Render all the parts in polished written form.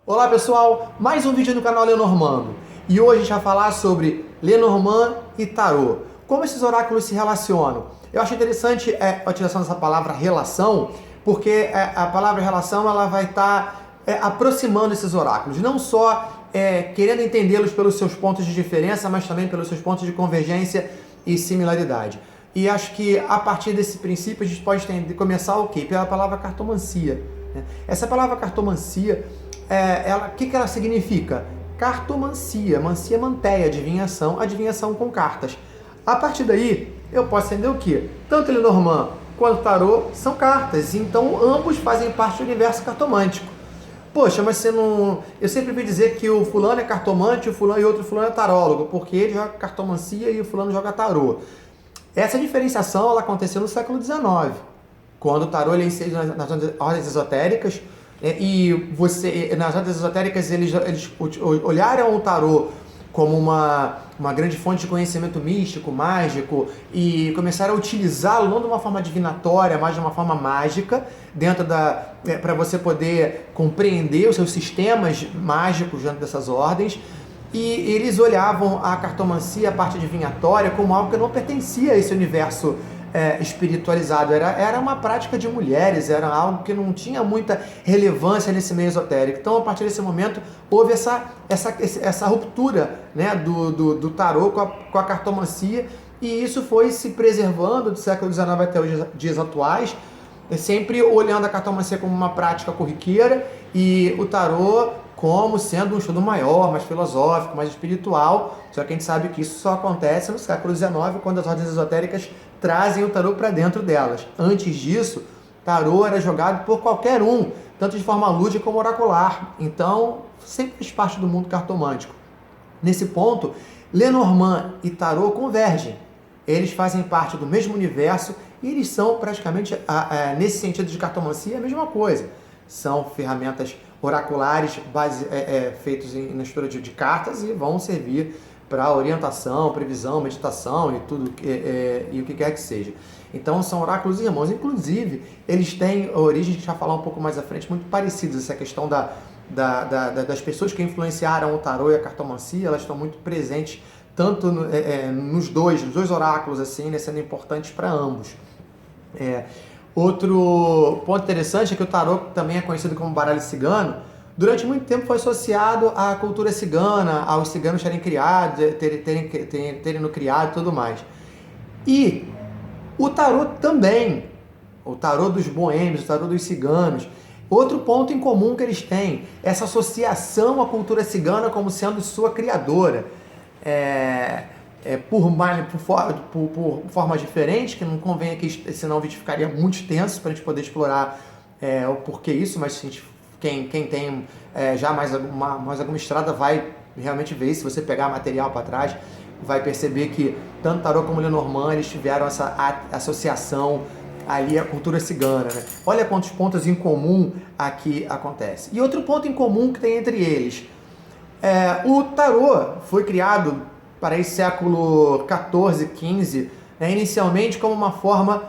Olá pessoal, mais um vídeo no canal Lenormando. E hoje a gente vai falar sobre Lenormand e Tarô. Como esses oráculos se relacionam? Eu acho interessante a utilização dessa palavra relação, porque a palavra relação ela vai estar aproximando esses oráculos, não só querendo entendê-los pelos seus pontos de diferença, mas também pelos seus pontos de convergência e similaridade. E acho que a partir desse princípio a gente pode começar o quê? Pela palavra cartomancia. Essa palavra cartomancia, o que ela significa? Cartomancia, mancia manteia, adivinhação, adivinhação com cartas. A partir daí, eu posso entender o quê? Tanto Lenormand quanto Tarô são cartas, então ambos fazem parte do universo cartomântico. Poxa, mas você não... Eu sempre ouvi dizer que o fulano é cartomante e outro fulano é tarólogo, porque ele joga cartomancia e o fulano joga tarô. Essa diferenciação ela aconteceu no século XIX, quando o tarô ele é inserido nas ordens esotéricas, nas ordens esotéricas eles olharam o tarô como uma grande fonte de conhecimento místico, mágico, e começaram a utilizá-lo não de uma forma divinatória, mas de uma forma mágica, para você poder compreender os seus sistemas mágicos dentro dessas ordens. E eles olhavam a cartomancia, a parte divinatória, como algo que não pertencia a esse universo espiritualizado. Era uma prática de mulheres, era algo que não tinha muita relevância nesse meio esotérico. Então, a partir desse momento, houve essa ruptura, né, do tarô com a cartomancia, e isso foi se preservando do século XIX até os dias atuais, sempre olhando a cartomancia como uma prática corriqueira e o tarô como sendo um estudo maior, mais filosófico, mais espiritual. Só que a gente sabe que isso só acontece no século XIX, quando as ordens esotéricas trazem o tarô para dentro delas. Antes disso, tarô era jogado por qualquer um, tanto de forma lúdica como oracular. Então, sempre fez parte do mundo cartomântico. Nesse ponto, Lenormand e tarô convergem. Eles fazem parte do mesmo universo e eles são praticamente, nesse sentido de cartomancia, a mesma coisa. São ferramentas oraculares feitos na estrutura de cartas e vão servir para orientação, previsão, meditação e tudo e o que quer que seja. Então são oráculos irmãos. Inclusive, eles têm origem, a gente vai falar um pouco mais à frente, muito parecidas. Essa questão das pessoas que influenciaram o tarô e a cartomancia, elas estão muito presentes tanto nos dois oráculos, assim, né, sendo importantes para ambos. Outro ponto interessante é que o tarô também é conhecido como baralho cigano. Durante muito tempo foi associado à cultura cigana, aos ciganos terem criado, terem no criado e tudo mais. E o tarô também, o tarô dos boêmios, o tarô dos ciganos. Outro ponto em comum que eles têm, essa associação à cultura cigana como sendo sua criadora. Por formas diferentes, que não convém aqui, senão o vídeo ficaria muito extenso para a gente poder explorar o porquê isso, mas quem tem já mais alguma estrada vai realmente ver isso. Se você pegar material para trás, vai perceber que tanto Tarô como Lenormand eles tiveram essa associação ali à cultura cigana, né? Olha quantos pontos em comum aqui acontece. E outro ponto em comum que tem entre eles, o tarô foi criado para esse século XIV, XV, inicialmente como uma forma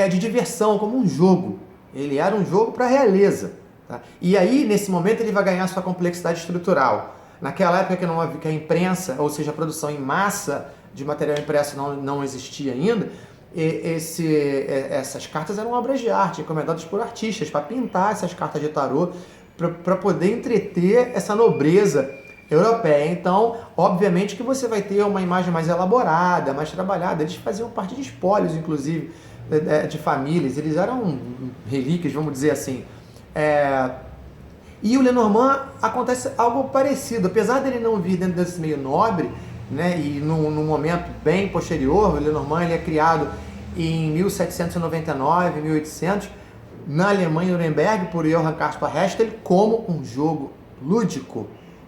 de diversão, como um jogo. Ele era um jogo para a realeza. Tá? E aí, nesse momento, ele vai ganhar sua complexidade estrutural. Naquela época que a imprensa, ou seja, a produção em massa de material impresso não existia ainda, essas cartas eram obras de arte, encomendadas por artistas, para pintar essas cartas de tarô, para poder entreter essa nobreza europeia. Então, obviamente que você vai ter uma imagem mais elaborada, mais trabalhada. Eles faziam parte de espólios, inclusive, de famílias. Eles eram relíquias, vamos dizer assim. E o Lenormand acontece algo parecido. Apesar dele não vir dentro desse meio nobre, né, e num momento bem posterior, o Lenormand ele é criado em 1799, 1800, na Alemanha, Nuremberg, por Johann Caspar Hestel, como um jogo lúdico.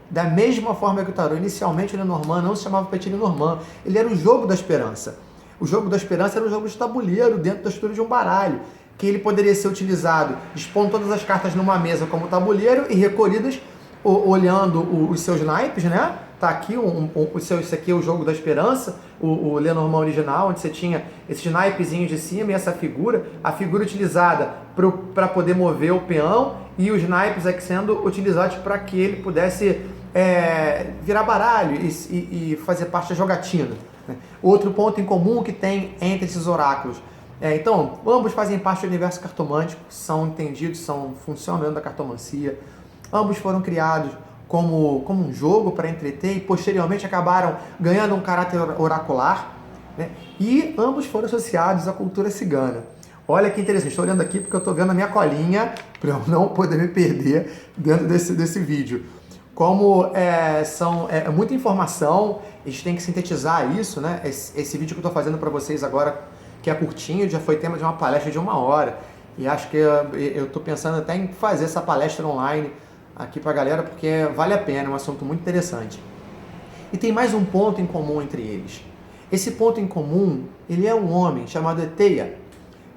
Da mesma forma que o tarô, inicialmente o Lenormand não se chamava Petit Lenormand, ele era o jogo da esperança. O jogo da esperança era um jogo de tabuleiro dentro da estrutura de um baralho, que ele poderia ser utilizado expondo todas as cartas numa mesa como tabuleiro e recolhidas olhando os seus naipes, né? Tá aqui, isso aqui é o jogo da esperança, o Lenormand original, onde você tinha esses naipezinhos de cima e essa figura, a figura utilizada para poder mover o peão e os naipes aqui sendo utilizados para que ele pudesse virar baralho e fazer parte da jogatina. Né? Outro ponto em comum que tem entre esses oráculos. Então, ambos fazem parte do universo cartomântico, são entendidos, funcionam dentro da cartomancia. Ambos foram criados como um jogo para entreter e posteriormente acabaram ganhando um caráter oracular, né? E ambos foram associados à cultura cigana. Olha que interessante, estou olhando aqui porque eu estou vendo a minha colinha para eu não poder me perder dentro desse vídeo. Como são muita informação, a gente tem que sintetizar isso, né? Esse vídeo que eu estou fazendo para vocês agora, que é curtinho, já foi tema de uma palestra de 1 hora. E acho que eu estou pensando até em fazer essa palestra online aqui para a galera, porque vale a pena, é um assunto muito interessante. E tem mais um ponto em comum entre eles. Esse ponto em comum, ele é um homem chamado Eteia.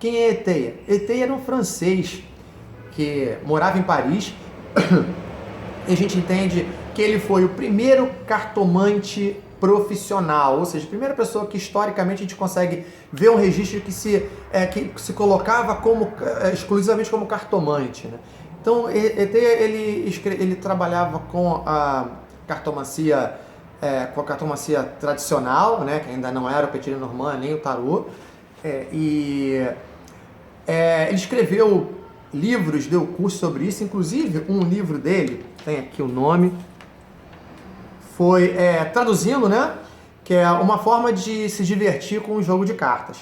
Quem é Eteia? Eteia era um francês que morava em Paris. E a gente entende que ele foi o primeiro cartomante profissional, ou seja, a primeira pessoa que historicamente a gente consegue ver um registro que se colocava exclusivamente como cartomante, né? Então, ele trabalhava com a cartomancia, tradicional, né, que ainda não era o Petit Lenormand nem o tarô, ele escreveu livros, deu curso sobre isso, inclusive um livro dele, tem aqui o nome, foi traduzindo, né, que é uma forma de se divertir com o jogo de cartas.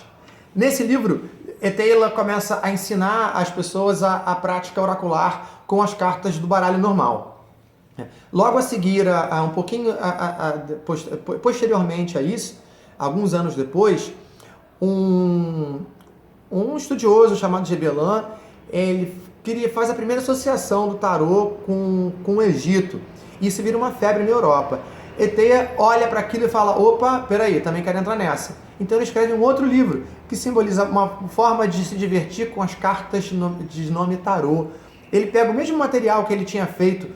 Nesse livro, Eteila começa a ensinar as pessoas a prática oracular com as cartas do baralho normal. Logo a seguir, posteriormente a isso, alguns anos depois, um estudioso chamado Gebelin, ele faz a primeira associação do tarô com o Egito. Isso vira uma febre na Europa. Eteia olha para aquilo e fala, opa, peraí, também quero entrar nessa. Então ele escreve um outro livro que simboliza uma forma de se divertir com as cartas de nome tarô. Ele pega o mesmo material que ele tinha feito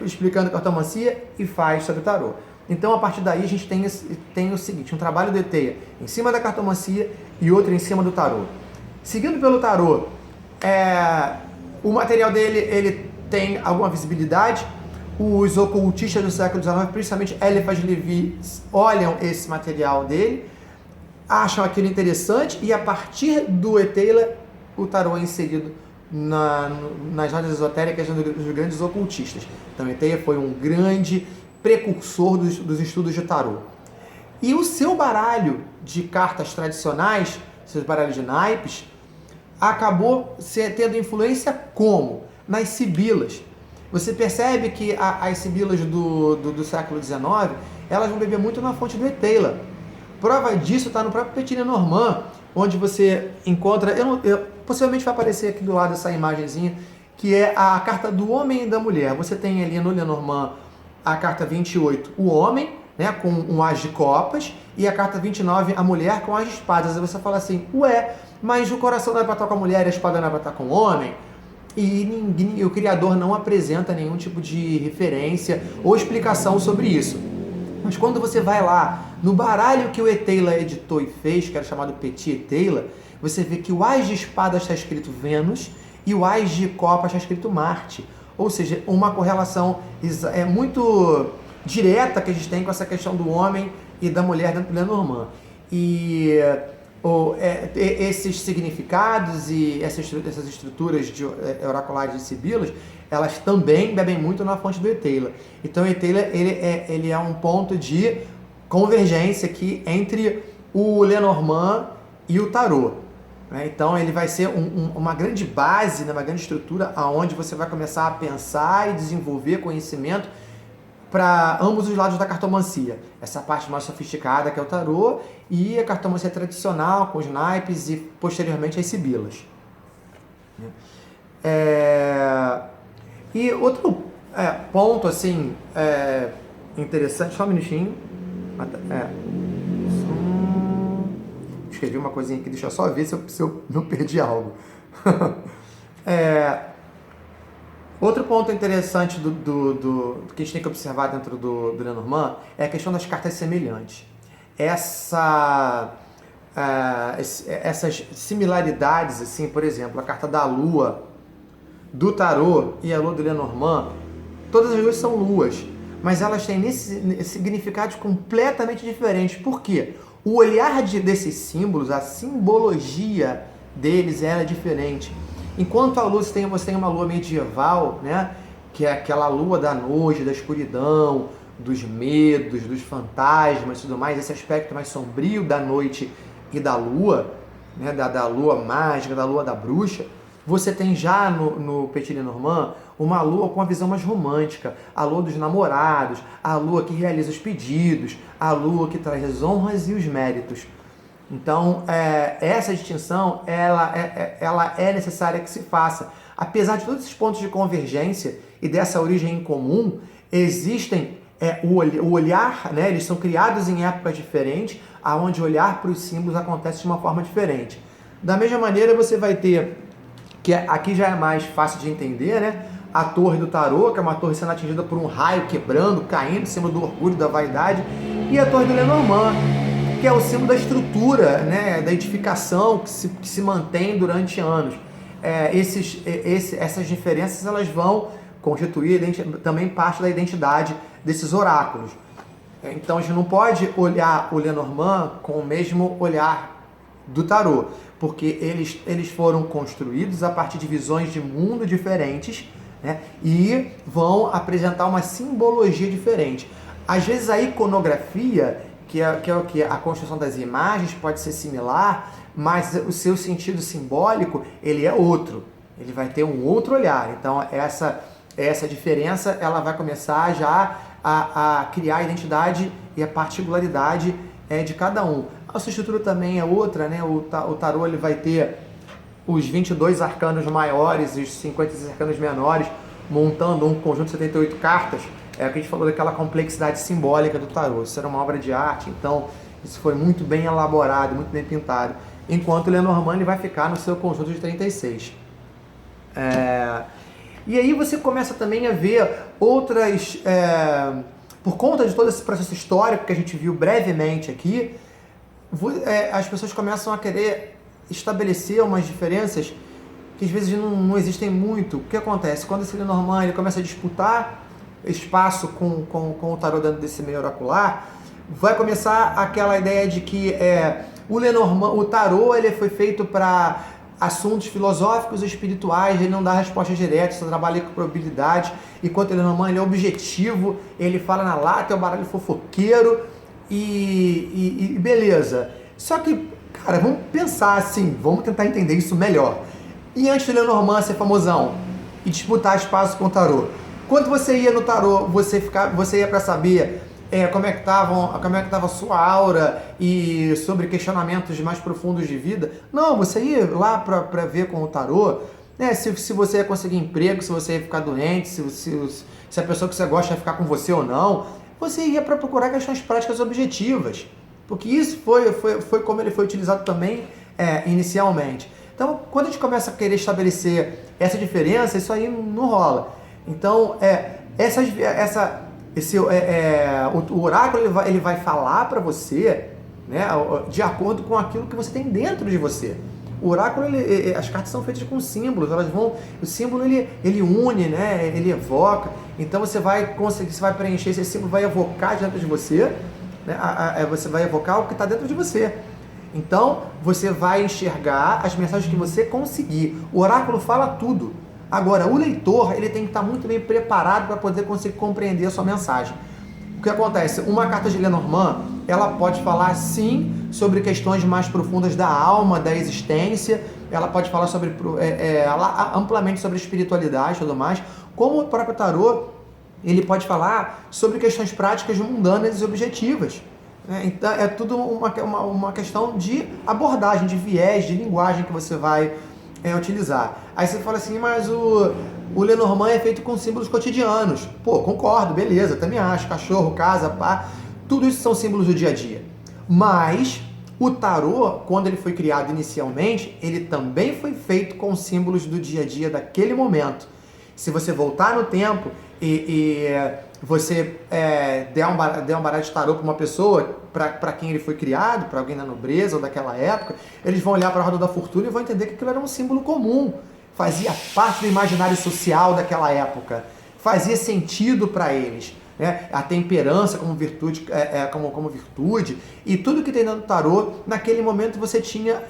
explicando cartomancia e faz sobre o tarô. Então a partir daí a gente tem o seguinte, um trabalho do Eteia em cima da cartomancia e outro em cima do tarô. Seguindo pelo tarô, o material dele ele tem alguma visibilidade. Os ocultistas do século XIX, principalmente Eliphas Levi, olham esse material dele, acham aquilo interessante e a partir do Eteila o tarô é inserido nas rodas esotéricas dos grandes ocultistas. Então Eteia foi um grande precursor dos estudos de tarô. E o seu baralho de cartas tradicionais, seus baralhos de naipes, acabou tendo influência como? Nas sibilas. Você percebe que as sibilas do século XIX, elas vão beber muito na fonte do Eteila. Prova disso está no próprio Petit Lenormand, onde você encontra, possivelmente vai aparecer aqui do lado essa imagenzinha, que é a carta do homem e da mulher. Você tem ali no Lenormand a carta 28, o homem, né, com um as de copas, e a carta 29, a mulher com as de espadas. Aí você fala assim, mas o coração não é para estar com a mulher e a espada não é para estar com o homem? E o criador não apresenta nenhum tipo de referência ou explicação sobre isso. Mas quando você vai lá no baralho que o Eteila editou e fez, que era chamado Petit Eteila, você vê que o as de espadas está escrito Vênus e o as de copas está escrito Marte. Ou seja, uma correlação muito direta que a gente tem com essa questão do homem e da mulher dentro do Lenormand. E esses significados e essas estruturas oraculares de sibilas, elas também bebem muito na fonte do Eteila. Então o Eteila ele é um ponto de convergência aqui entre o Lenormand e o tarô. Né? Então ele vai ser uma grande base, né, uma grande estrutura aonde você vai começar a pensar e desenvolver conhecimento para ambos os lados da cartomancia. Essa parte mais sofisticada que é o tarô e a cartomancia tradicional com os naipes e posteriormente as sibilas. E outro ponto assim interessante, só um minutinho. Escrevi uma coisinha aqui, deixa eu só ver se eu não perdi algo. Outro ponto interessante do que a gente tem que observar dentro do Lenormand é a questão das cartas semelhantes. Essas similaridades, assim, por exemplo, a carta da Lua do tarô e a lua do Lenormand, todas as duas são luas, mas elas têm significados completamente diferentes. Por quê? O olhar desses símbolos, a simbologia deles era diferente. Enquanto a lua, você tem uma lua medieval, né, que é aquela lua da noite, da escuridão, dos medos, dos fantasmas e tudo mais, esse aspecto mais sombrio da noite e da lua, né, da lua mágica, da lua da bruxa, você tem já no Petit Lenormand uma lua com uma visão mais romântica, a lua dos namorados, a lua que realiza os pedidos, a lua que traz as honras e os méritos. Então, essa distinção, ela é necessária que se faça. Apesar de todos esses pontos de convergência e dessa origem em comum, existem o olhar, né, eles são criados em épocas diferentes, aonde olhar para os símbolos acontece de uma forma diferente. Da mesma maneira, você vai ter, que aqui já é mais fácil de entender, né, a torre do tarô, que é uma torre sendo atingida por um raio quebrando, caindo em cima do orgulho, da vaidade, e a torre do Lenormand, que é o símbolo da estrutura, né, da edificação que se mantém durante anos. Essas diferenças, elas vão constituir também parte da identidade desses oráculos. Então a gente não pode olhar o Lenormand com o mesmo olhar do tarô, porque eles foram construídos a partir de visões de mundo diferentes, né, e vão apresentar uma simbologia diferente. Às vezes a iconografia, que é o que a construção das imagens pode ser similar, mas o seu sentido simbólico ele é outro, ele vai ter um outro olhar. Então essa diferença ela vai começar já a criar a identidade e a particularidade de cada um. A sua estrutura também é outra, né? O tarô ele vai ter os 22 arcanos maiores e os 56 arcanos menores, montando um conjunto de 78 cartas. É o que a gente falou daquela complexidade simbólica do tarô. Isso era uma obra de arte, então isso foi muito bem elaborado, muito bem pintado. Enquanto o Lenormand ele vai ficar no seu conjunto de 36. E aí você começa também a ver outras... por conta de todo esse processo histórico que a gente viu brevemente aqui, as pessoas começam a querer estabelecer umas diferenças que às vezes não existem muito. O que acontece? Quando esse Lenormand ele começa a disputar espaço com o tarô dentro desse meio oracular, vai começar aquela ideia de que o Lenormand, o tarô, ele foi feito para assuntos filosóficos e espirituais, ele não dá respostas diretas, só trabalha com probabilidade, enquanto o Lenormand ele é objetivo, ele fala na lata, é um baralho fofoqueiro e beleza. Só que, cara, vamos pensar assim, vamos tentar entender isso melhor. E antes do Lenormand ser famosão e disputar espaço com o tarô, quando você ia no tarô, você ia para saber como é que estava a sua aura e sobre questionamentos mais profundos de vida? Não, você ia lá para ver com o tarô, né, se você ia conseguir emprego, se você ia ficar doente, se a pessoa que você gosta ia ficar com você ou não. Você ia para procurar questões práticas objetivas, porque isso foi como ele foi utilizado também inicialmente. Então, quando a gente começa a querer estabelecer essa diferença, isso aí não rola. Então, o oráculo ele vai falar para você, né, de acordo com aquilo que você tem dentro de você. O oráculo, as cartas são feitas com símbolos, o símbolo ele une, né, ele evoca. Então você vai preencher esse símbolo, vai evocar dentro de você, né, você vai evocar o que está dentro de você. Então você vai enxergar as mensagens que você conseguir. O oráculo fala tudo. Agora, o leitor ele tem que estar muito bem preparado para poder conseguir compreender a sua mensagem. O que acontece? Uma carta de Lenormand, ela pode falar sim sobre questões mais profundas da alma, da existência, ela pode falar amplamente sobre espiritualidade e tudo mais, como o próprio tarô, ele pode falar sobre questões práticas mundanas e objetivas. Então, é tudo uma questão de abordagem, de viés, de linguagem que você vai utilizar. Aí você fala assim, mas o Lenormand é feito com símbolos cotidianos. Pô, concordo, beleza, também acho. Cachorro, casa, pá, tudo isso são símbolos do dia a dia. Mas o tarô, quando ele foi criado inicialmente, ele também foi feito com símbolos do dia a dia daquele momento. Se você voltar no tempo e você der um baralho de tarô para uma pessoa, para quem ele foi criado, para alguém da nobreza ou daquela época, eles vão olhar para a roda da fortuna e vão entender que aquilo era um símbolo comum. fazia parte do imaginário social daquela época, fazia sentido para eles. Né? A temperança como virtude, como virtude, e tudo que tem no tarô, naquele momento você tinha,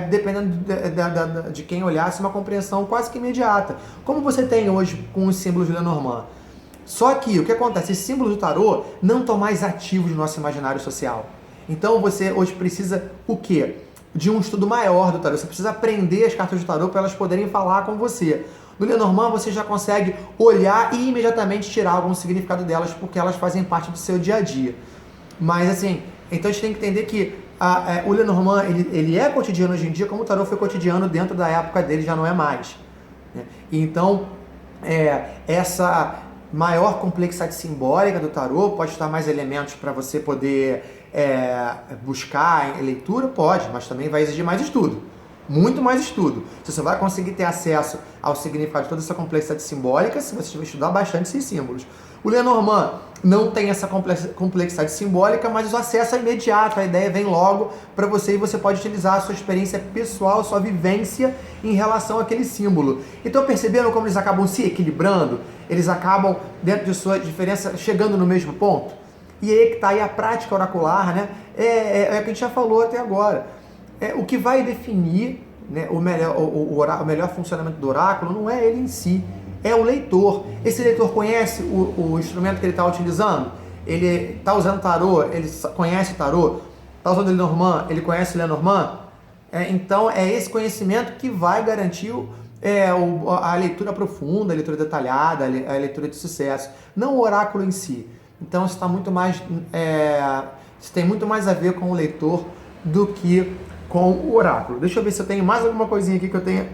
dependendo de quem olhasse, uma compreensão quase que imediata, como você tem hoje com os símbolos de Lenormand. Só que o que acontece? Esses símbolos do tarô não estão mais ativos no nosso imaginário social. Então você hoje precisa o quê? De um estudo maior do tarô. Você precisa aprender as cartas do tarô para elas poderem falar com você. No Lenormand você já consegue olhar e imediatamente tirar algum significado delas, porque elas fazem parte do seu dia a dia. Mas assim, então a gente tem que entender que o Lenormand ele é cotidiano hoje em dia, como o tarô foi cotidiano dentro da época dele, já não é mais. Né? Então, essa maior complexidade simbólica do tarô pode estar mais elementos para você poder buscar em leitura, pode, mas também vai exigir mais estudo. Muito mais estudo. Você só vai conseguir ter acesso ao significado de toda essa complexidade simbólica se você estudar bastante esses símbolos. O Lenormand não tem essa complexidade simbólica, mas o acesso é imediato, a ideia vem logo para você e você pode utilizar a sua experiência pessoal, a sua vivência em relação àquele símbolo. Então perceberam como eles acabam se equilibrando? Eles acabam, dentro de sua diferença, chegando no mesmo ponto? E aí que está aí a prática oracular, né? É o que a gente já falou até agora. O que vai definir, né, o melhor funcionamento do oráculo não é ele em si, é o leitor. Esse leitor conhece o instrumento que ele está utilizando? Ele está usando tarô? Ele conhece tarô? Está usando Lenormand? Ele conhece Lenormand? Então é esse conhecimento que vai garantir a leitura profunda, a leitura detalhada, a leitura de sucesso, não o oráculo em si. Então isso está muito mais, isso tem muito mais a ver com o leitor do que com o oráculo. Deixa eu ver se eu tenho mais alguma coisinha aqui que eu tenha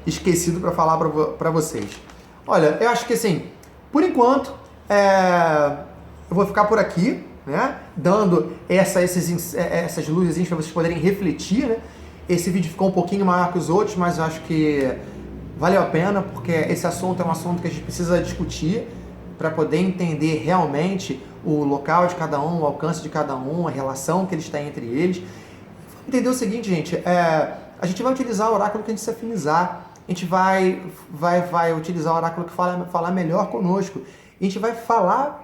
esquecido para falar para vocês. Olha, eu acho que assim, por enquanto, eu vou ficar por aqui, né? Dando essas luzinhas para vocês poderem refletir, né? Esse vídeo ficou um pouquinho maior que os outros, mas eu acho que valeu a pena, porque esse assunto é um assunto que a gente precisa discutir para poder entender realmente o local de cada um, o alcance de cada um, a relação que eles têm entre eles. Entender o seguinte, gente, a gente vai utilizar o oráculo que a gente se afinizar, a gente vai utilizar o oráculo que falar melhor conosco, a gente vai falar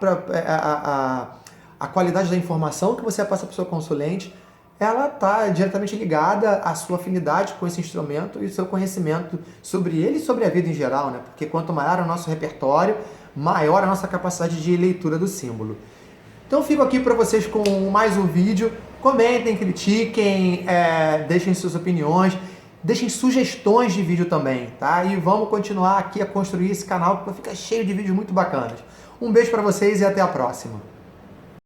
a qualidade da informação que você passa para o seu consulente, ela está diretamente ligada à sua afinidade com esse instrumento e o seu conhecimento sobre ele e sobre a vida em geral, né? Porque quanto maior o nosso repertório, maior a nossa capacidade de leitura do símbolo. Então fico aqui para vocês com mais um vídeo. Comentem, critiquem, deixem suas opiniões, deixem sugestões de vídeo também, tá? E vamos continuar aqui a construir esse canal que fica cheio de vídeos muito bacanas. Um beijo para vocês e até a próxima.